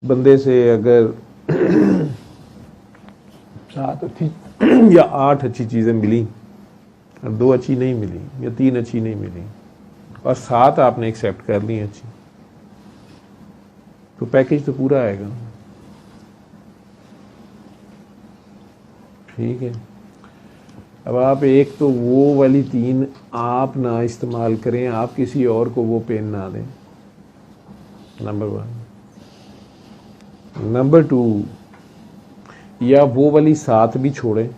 बंदे से अगर 7 अच्छी या 8 अच्छी चीज़ें मिली और 2 अच्छी नहीं मिली या 3 अच्छी नहीं मिली और 7 आपने एक्सेप्ट कर ली अच्छी, तो पैकेज तो पूरा आएगा। ठीक है। अब आप एक तो वो वाली 3 आप ना इस्तेमाल करें, आप किसी और को वो पेन ना दें, नंबर 1। नंबर 2, या वो वाली 7 भी छोड़ें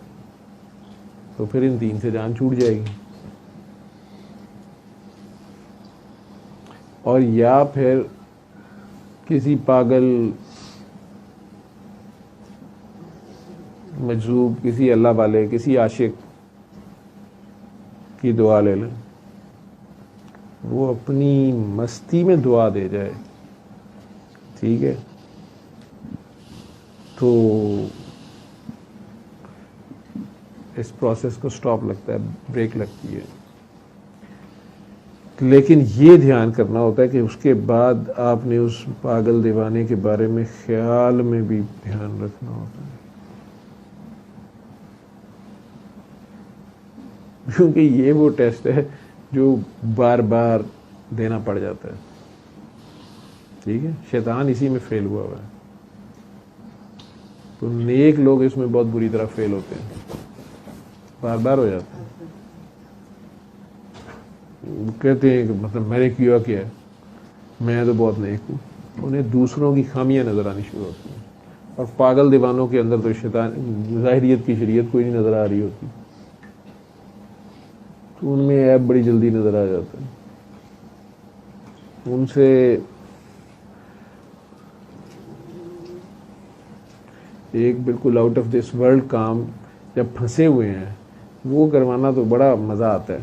तो फिर इन 3 से जान छूट जाएगी, और या फिर किसी पागल मजलूब, किसी अल्लाह वाले, किसी आशिक की दुआ ले लें, वो अपनी मस्ती में दुआ दे जाए। ठीक है, तो इस प्रोसेस को स्टॉप लगता है, ब्रेक लगती है। लेकिन ये ध्यान करना होता है कि उसके बाद आपने उस पागल दीवाने के बारे में ख्याल में भी ध्यान रखना होता है, क्योंकि ये वो टेस्ट है जो बार बार देना पड़ जाता है। ठीक है, शैतान इसी में फेल हुआ है, तो नेक लोग इसमें बहुत बुरी तरह फेल होते हैं, बार बार हो जाता है। वो कहते हैं कि मतलब मैंने किया क्या है, मैं तो बहुत नेक हूँ, उन्हें दूसरों की खामियां नजर आनी शुरू होती हैं। और पागल दीवानों के अंदर तो शैतान ज़ाहिरियत की शरीयत कोई नहीं नजर आ रही होती, तो उनमें ऐब बड़ी जल्दी नजर आ जाता है। उनसे एक बिल्कुल आउट ऑफ दिस वर्ल्ड काम जब फंसे हुए हैं, वो करवाना तो बड़ा मज़ा आता है।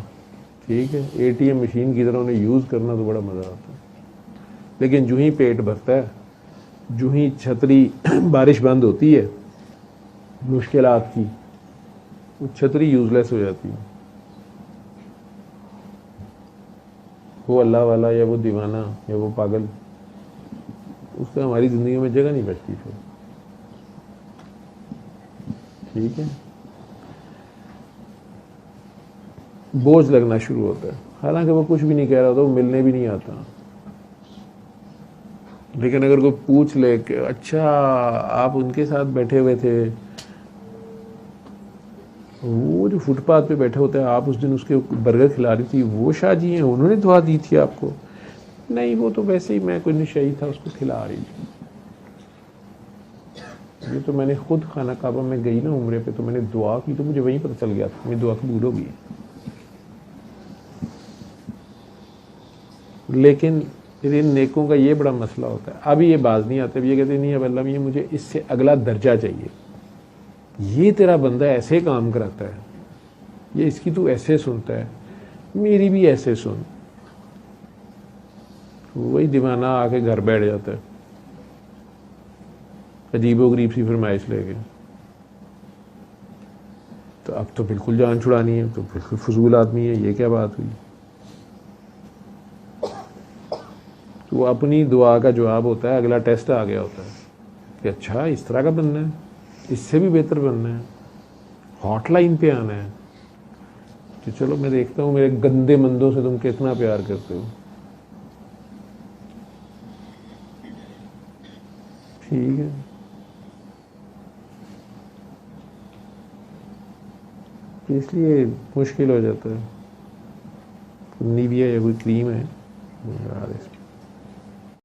ठीक है, एटीएम मशीन की तरह उन्हें यूज़ करना तो बड़ा मज़ा आता है, लेकिन जो ही पेट भरता है, जो ही छतरी बारिश बंद होती है मुश्किलात की, वो छतरी यूजलेस हो जाती है। वो अल्लाह वाला या वो दीवाना या वो पागल, उसका हमारी ज़िंदगी में जगह नहीं बचती फिर। ठीक है, बोझ लगना शुरू होता है, हालांकि वो कुछ भी नहीं कह रहा होता, वो मिलने भी नहीं आता, लेकिन अगर कोई पूछ ले कि अच्छा आप उनके साथ बैठे हुए थे, वो जो फुटपाथ पे बैठे होते हैं, आप उस दिन उसके बर्गर खिला रही थी, वो शाह जी हैं, उन्होंने दुआ दी थी आपको? नहीं, वो तो वैसे ही मैं कोई नशई था, उसको खिला रही थी। ये तो मैंने खुद खाना काबा में गई ना उम्रे पे, तो मैंने दुआ की, तो मुझे वहीं पता चल गया था मेरी दुआ कबूल हो गई। लेकिन फिर इन नेकों का ये बड़ा मसला होता है, अभी ये बाज नहीं आते, ये कहते नहीं अब अल्लाह ये मुझे इससे अगला दर्जा चाहिए, ये तेरा बंदा ऐसे काम कराता है, ये इसकी तू ऐसे सुनता है, मेरी भी ऐसे सुन। वही दीवाना आके घर बैठ जाता है अजीबो गरीब सी फरमाइश लेके, तो अब तो बिल्कुल जान छुड़ानी है, तो बिल्कुल फजूल आदमी है, ये क्या बात हुई। तो अपनी दुआ का जवाब होता है, अगला टेस्ट आ गया होता है कि अच्छा इस तरह का बनना है, इससे भी बेहतर बनना है, हॉटलाइन पे आना है, तो चलो मैं देखता हूँ मेरे गंदे मंदों से तुम कितना प्यार करते हो। ठीक है, इसलिए मुश्किल हो जाता है। निविया या कोई क्रीम है यार,